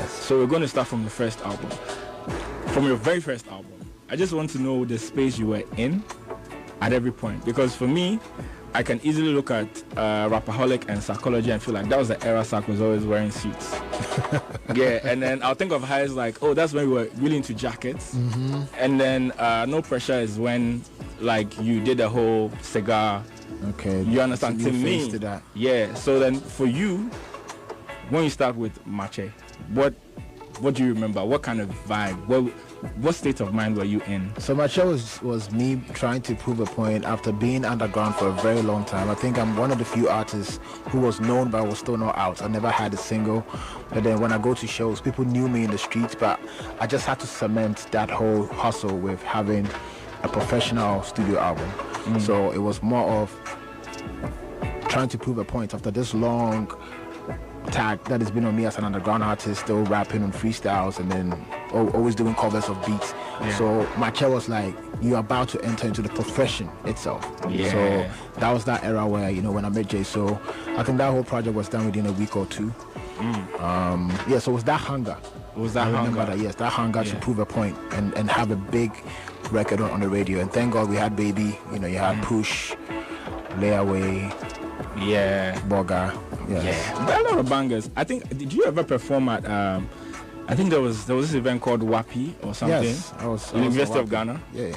Yes. So we're going to start from the first album. From your very first album. I just want to know the space you were in at every point. Because for me, I can easily look at Rapaholic and Psychology and feel like that was the era Sark was always wearing suits. Yeah, and then I'll think of highs like, oh, that's when we were really into jackets. Mm-hmm. And then No Pressure is when like you did the whole cigar. Okay. You understand? So to me, to that. yeah. So then for you, when you start with Mache, what do you remember? What kind of vibe? What state of mind were you in? So my show was me trying to prove a point after being underground for a very long time. I think I'm one of the few artists who was known but was still not out. I never had a single. But then when I go to shows, people knew me in the streets, but I just had to cement that whole hustle with having a professional studio album. So it was more of trying to prove a point after this long tag that has been on me as an underground artist, still rapping on freestyles and then always doing covers of beats. Yeah. So my chair was like, you're about to enter into the profession itself. Yeah. So that was that era where, when I met Jay, so I think that whole project was done within a week or two. Yeah, so it was that hunger. I remember that, yes, that hunger to prove a point and have a big record on the radio. And thank God we had Baby, you had Push, Layaway, Bogger. Yes. Yeah, but a lot of bangers. I think, did you ever perform at I think there was this event called WAPI or something? Yes, I was University of Ghana. Yeah.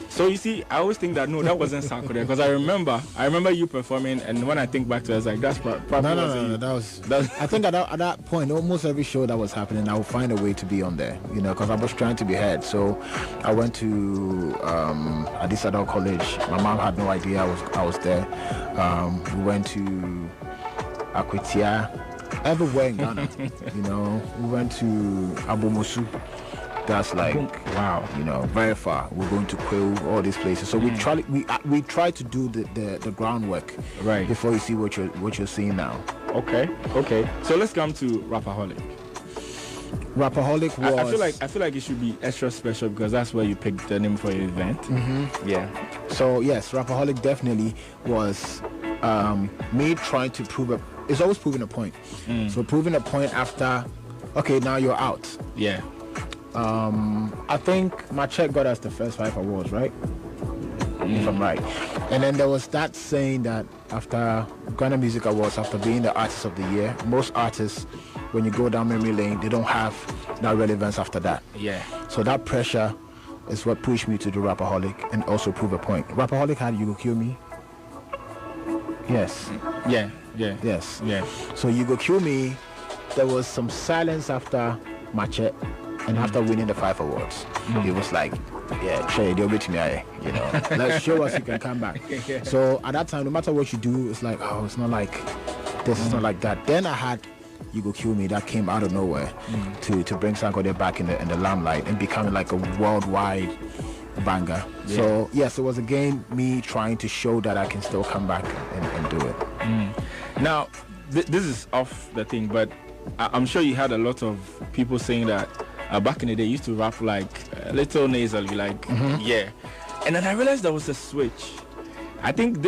So you see, I always think that no, that wasn't Sark there, because I remember you performing, and when I think back to it, I was like, that's probably no, that was. I think at that point, almost every show that was happening, I would find a way to be on there, because I was trying to be heard. So I went to Addis Ababa College. My mom had no idea I was there. We went to Akwetia, everywhere in Ghana. We went to Abomosu. That's like wow, very far. We're going to Kwewu, all these places. So we try to do the groundwork right before you see what you're seeing now. Okay. So let's come to Rapaholic. Rapaholic was. I feel like it should be extra special because that's where you picked the name for your event. Mm-hmm. Yeah. So yes, Rapaholic definitely was me trying to prove it's always proving a point. So proving a point after, okay, now you're out. Yeah. I think my check got us the first 5 awards, right? If I'm right. And then there was that saying that after Ghana Music Awards, after being the artist of the year, most artists, when you go down memory lane, they don't have that relevance after that. Yeah. So that pressure is what pushed me to do Rapaholic and also prove a point. Rapaholic had You Go Kill Me. Yes. Yeah. Yes. Yeah. So You Go Kill Me, there was some silence after Mache. And after winning the 5 awards, it was like, yeah, Trey, they'll be to me, let's show us you can come back. So at that time, no matter what you do, it's like, oh, it's not like this, it's not like that. Then I had You Go Kill Me that came out of nowhere to bring Sankode back in the limelight and becoming like a worldwide banger. Yeah. So yes, it was again me trying to show that I can still come back and do it. Now, this is off the thing, but I'm sure you had a lot of people saying that back in the day, you used to rap like a little nasally, like, yeah. And then I realized there was a switch. I think